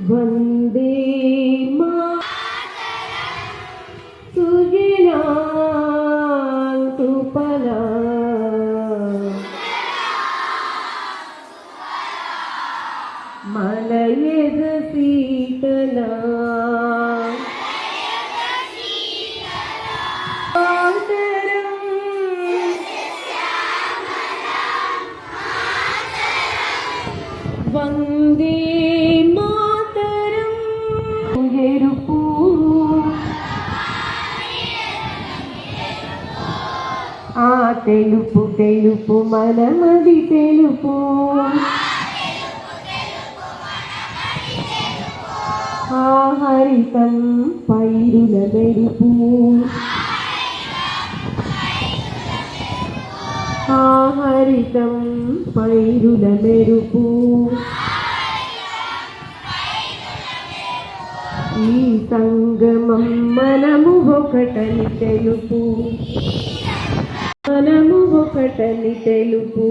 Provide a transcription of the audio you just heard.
వందే సుజనా సుఫలా మలయజ శీతలా వందే మాతరం ఎరుపు ఆ తెలుపు తెలుపు మనమది తెలుపు ఆ హరితం పైరుల మెరుపు ఆ హరితం పైరుల మెరుపు ఈ సంగమం మనము ఒకటని తెలుపు మనము ఒకటని తెలుపు